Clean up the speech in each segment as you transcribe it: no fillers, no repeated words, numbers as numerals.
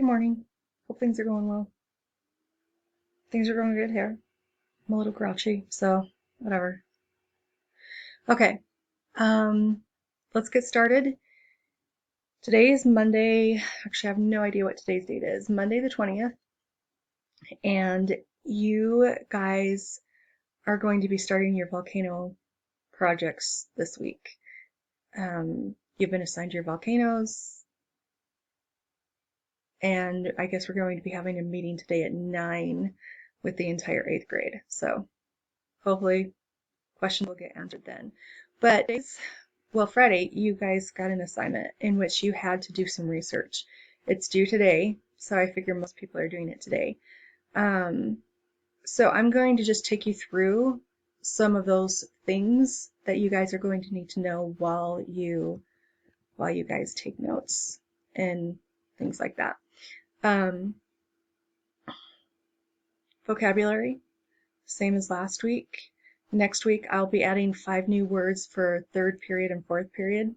Good morning. Hope things are going well. Things are going good here. I'm a little grouchy, so whatever. Okay, let's get started. Today is Monday. Actually, I have no idea what today's date is. Monday the 20th. And you guys are going to be starting your volcano projects this week. You've been assigned your volcanoes. And I guess we're going to be having a meeting today at 9 with the entire 8th grade. So hopefully questions will get answered then. But Friday, you guys got an assignment in which you had to do some research. It's due today, so I figure most people are doing it today. So I'm going to just take you through some of those things that you guys are going to need to know while you guys take notes and things like that. Vocabulary, same as last week. Next week, I'll be adding 5 new words for 3rd period and 4th period.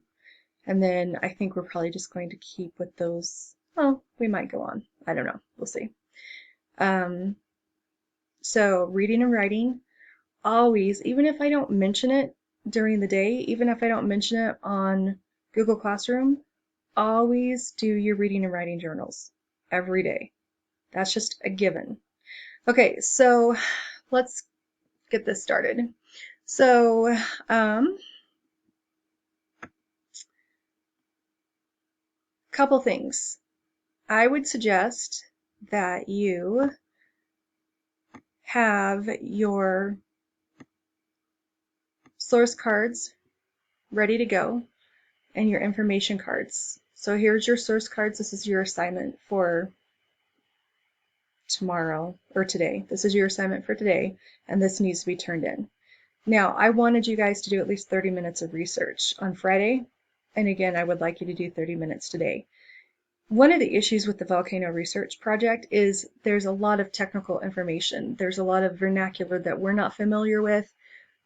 And then I think we're probably just going to keep with those. Well, we might go on. I don't know. We'll see. So reading and writing, always, even if I don't mention it during the day, even if I don't mention it on Google Classroom, always do your reading and writing journals every day. That's just a given. Okay, so let's get this started. So, couple things. I would suggest that you have your source cards ready to go and your information cards. So here's your source cards. This is your assignment for tomorrow or today. This is your assignment for today, and this needs to be turned in. Now, I wanted you guys to do at least 30 minutes of research on Friday, and again, I would like you to do 30 minutes today. One of the issues with the Volcano Research Project is there's a lot of technical information. There's a lot of vernacular that we're not familiar with,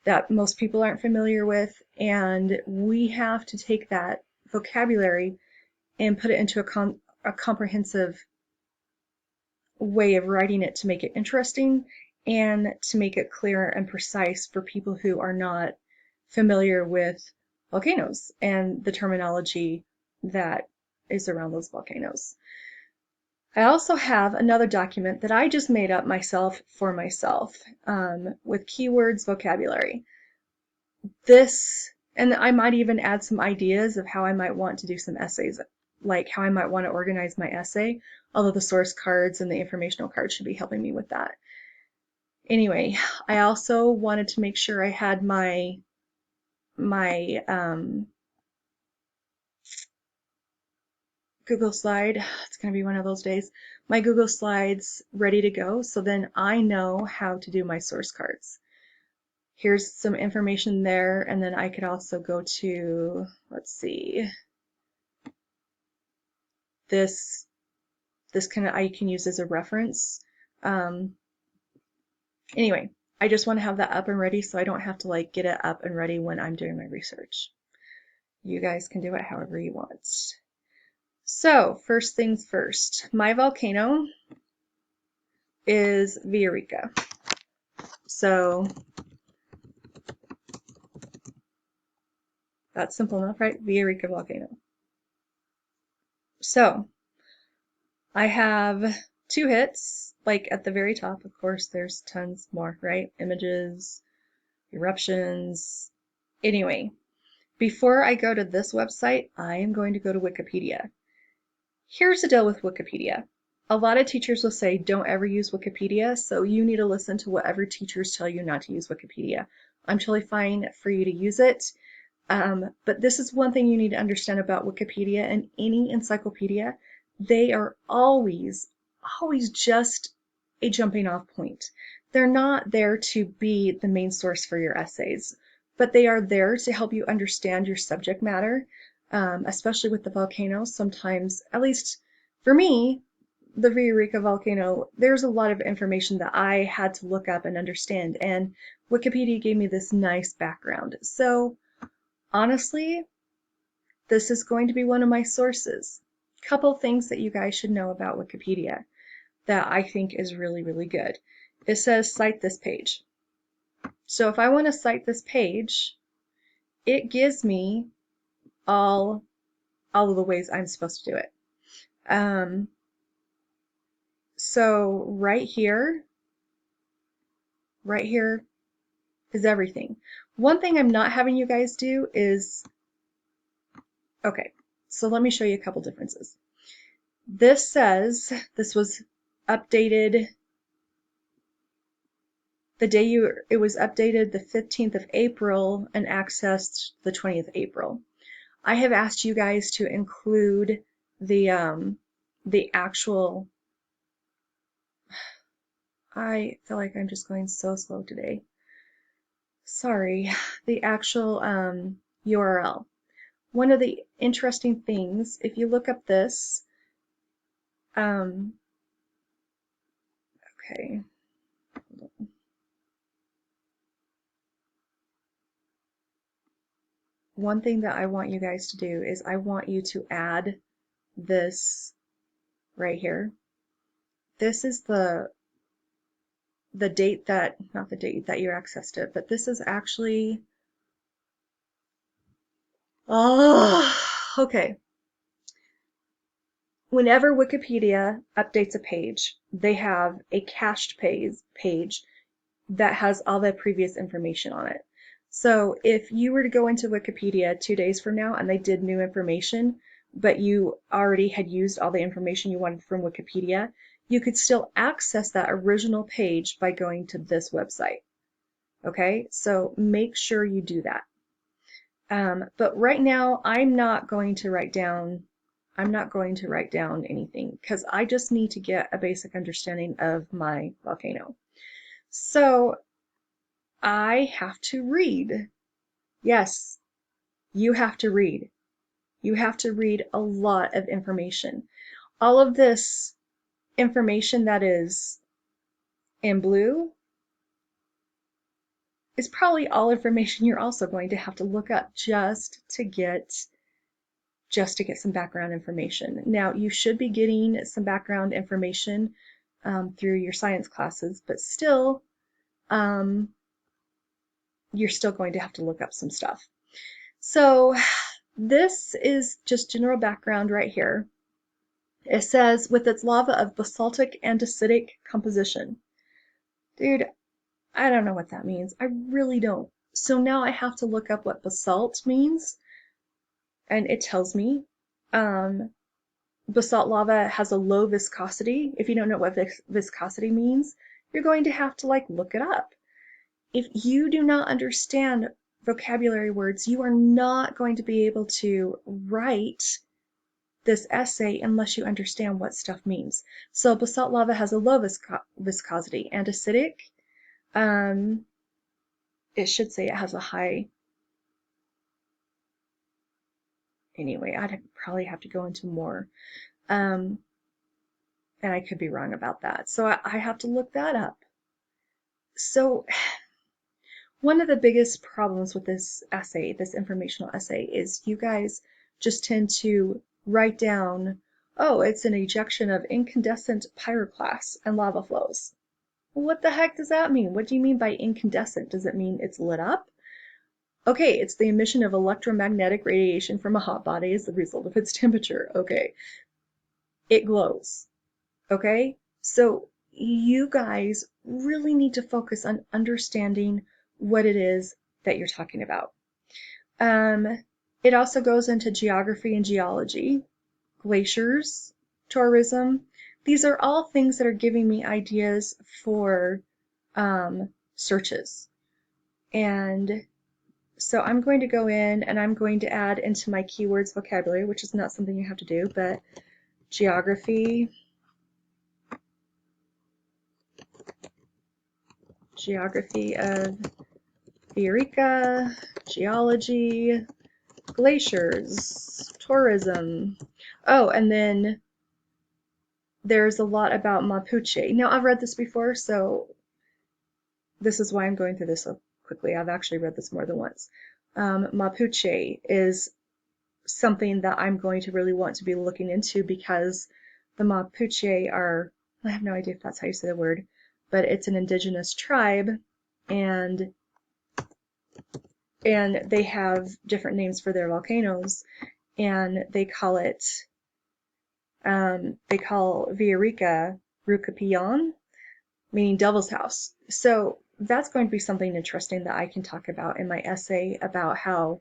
that most people aren't familiar with, and we have to take that vocabulary and put it into a comprehensive way of writing it to make it interesting and to make it clear and precise for people who are not familiar with volcanoes and the terminology that is around those volcanoes. I also have another document that I just made up myself for myself with keywords vocabulary. This, and I might even add some ideas of how I might want to do some essays, like how I might want to organize my essay, although the source cards and the informational cards should be helping me with that. Anyway, I also wanted to make sure I had my Google slide. It's going to be one of those days. My Google slides ready to go, so then I know how to do my source cards. Here's some information there, and then I could also go to, let's see, this I can use as a reference. Anyway, I just want to have that up and ready so I don't have to like get it up and ready when I'm doing my research. You guys can do it however you want. So, first things first, my volcano is Villarrica. So, that's simple enough, right? Villarrica volcano. So, I have 2 hits, like at the very top, of course, there's tons more, right? Images, eruptions. Anyway, before I go to this website, I am going to go to Wikipedia. Here's the deal with Wikipedia. A lot of teachers will say, don't ever use Wikipedia, so you need to listen to whatever teachers tell you not to use Wikipedia. I'm totally fine for you to use it, but this is one thing you need to understand about Wikipedia and any encyclopedia. They are always just a jumping off point. They're not there to be the main source for your essays, but they are there to help you understand your subject matter. Especially with the volcanoes, sometimes, at least for me, the Villarrica volcano, there's a lot of information that I had to look up and understand, and Wikipedia gave me this nice background. So honestly, this is going to be one of my sources. Couple things that you guys should know about Wikipedia that I think is really, really good. It says cite this page. So if I want to cite this page, it gives me all of the ways I'm supposed to do it. So right here is everything. One thing I'm not having you guys do is, okay, so let me show you a couple differences. This says this was updated it was updated the 15th of April and accessed the 20th of April. I have asked you guys to include the actual, I feel like I'm just going so slow today. Sorry, the actual URL. One of the interesting things, if you look up this, okay, one thing that I want you guys to do is I want you to add this right here. This is the date that, not the date that you accessed it, but this is actually, oh, okay. Whenever Wikipedia updates a page, they have a cached page that has all the previous information on it. So if you were to go into Wikipedia 2 days from now and they did new information, but you already had used all the information you wanted from Wikipedia, you could still access that original page by going to this website. Okay, so make sure you do that. But right now, I'm not going to write down anything because I just need to get a basic understanding of my volcano. So I have to read. Yes, you have to read. You have to read a lot of information. All of this information that is in blue is probably all information you're also going to have to look up just to get some background information. Now, you should be getting some background information through your science classes, but still, you're still going to have to look up some stuff. So this is just general background right here. It says, with its lava of basaltic andesitic composition. Dude, I don't know what that means. I really don't. So now I have to look up what basalt means, and it tells me. Basalt lava has a low viscosity. If you don't know what viscosity means, you're going to have to look it up. If you do not understand vocabulary words, you are not going to be able to write this essay unless you understand what stuff means. So basalt lava has a low viscosity, and acidic, it should say it has a high. Anyway, I'd probably have to go into more. And I could be wrong about that. So I have to look that up. So one of the biggest problems with this essay, this informational essay, is you guys just tend to write down, oh, it's an ejection of incandescent pyroclasts and lava flows. What the heck does that mean? What do you mean by incandescent? Does it mean it's lit up? Okay, it's the emission of electromagnetic radiation from a hot body as the result of its temperature. Okay, it glows. Okay, so you guys really need to focus on understanding what it is that you're talking about. It also goes into geography and geology, glaciers, tourism. These are all things that are giving me ideas for searches. And so I'm going to go in and I'm going to add into my keywords vocabulary, which is not something you have to do, but geography of Eureka, geology, glaciers, tourism. Oh, and then there's a lot about Mapuche. Now, I've read this before, so this is why I'm going through this so quickly. I've actually read this more than once. Mapuche is something that I'm going to really want to be looking into because the Mapuche are, I have no idea if that's how you say the word, but it's an indigenous tribe, and they have different names for their volcanoes, and they call Villarrica Rucapion, meaning Devil's House. So that's going to be something interesting that I can talk about in my essay about how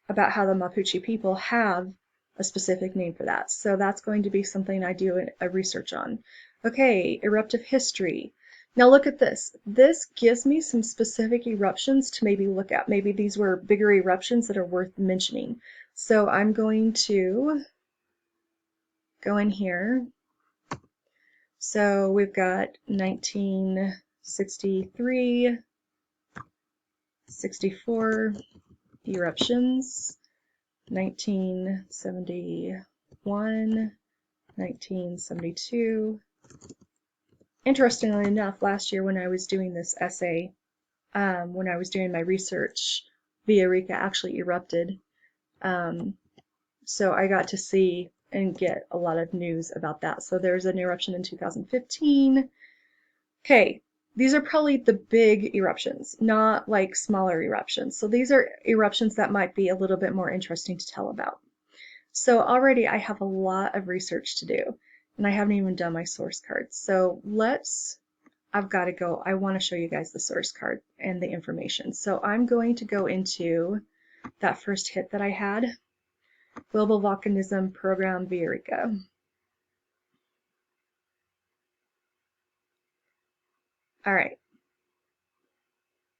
the Mapuche people have a specific name for that. So that's going to be something I do a research on. Okay, eruptive history. Now look at this. This gives me some specific eruptions to maybe look at. Maybe these were bigger eruptions that are worth mentioning. So I'm going to go in here. So we've got 1963, 64 eruptions, 1971, 1972. Interestingly enough, last year when I was doing this essay, when I was doing my research, Villarrica actually erupted. So I got to see and get a lot of news about that. So there's an eruption in 2015. Okay, these are probably the big eruptions, not like smaller eruptions. So these are eruptions that might be a little bit more interesting to tell about. So already I have a lot of research to do, and I haven't even done my source cards. So I've got to go. I want to show you guys the source card and the information. So I'm going to go into that first hit that I had, Global Volcanism Program Villarrica. All right.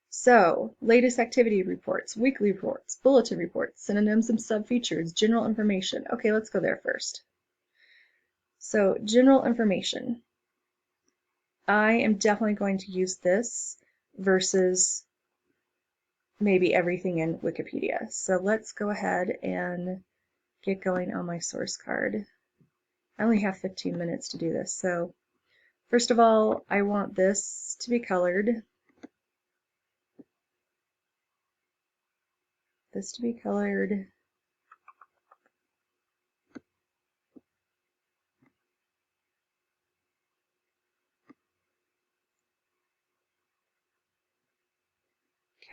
So, latest activity reports, weekly reports, bulletin reports, synonyms and subfeatures, general information. Okay, let's go there first. So, general information. I am definitely going to use this versus maybe everything in Wikipedia. So let's go ahead and get going on my source card. I only have 15 minutes to do this. So first of all, I want this to be colored. This to be colored.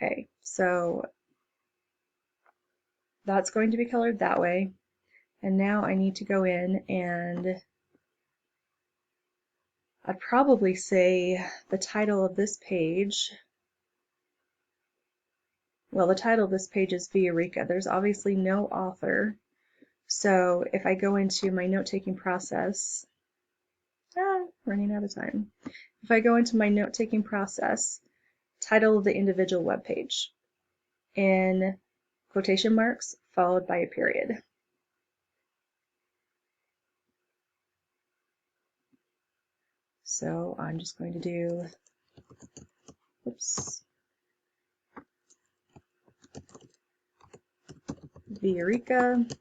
Okay, so that's going to be colored that way. And now I need to go in and I'd probably say the title of this page. Well, the title of this page is Villarrica. There's obviously no author. So if I go into my note-taking process, running out of time. If I go into my note-taking process, title of the individual web page in quotation marks followed by a period. So I'm just going to do, oops, Villarrica,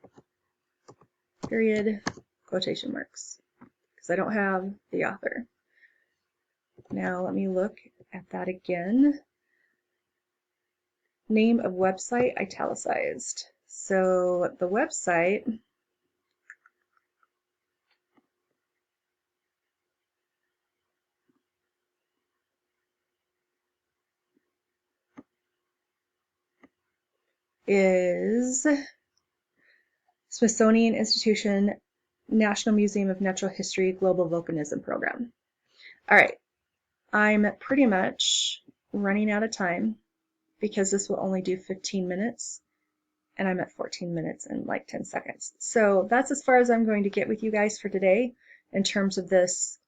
period, quotation marks, because I don't have the author. Now let me look at that again. Name of website italicized. So the website is Smithsonian Institution, National Museum of Natural History, Global Volcanism Program. All right, I'm pretty much running out of time because this will only do 15 minutes and I'm at 14 minutes and like 10 seconds. So that's as far as I'm going to get with you guys for today in terms of this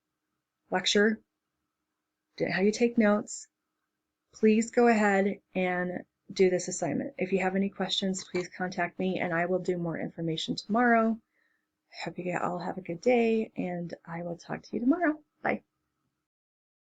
lecture, how you take notes. Please go ahead and do this assignment. If you have any questions, please contact me and I will do more information tomorrow. Hope you all have a good day and I will talk to you tomorrow.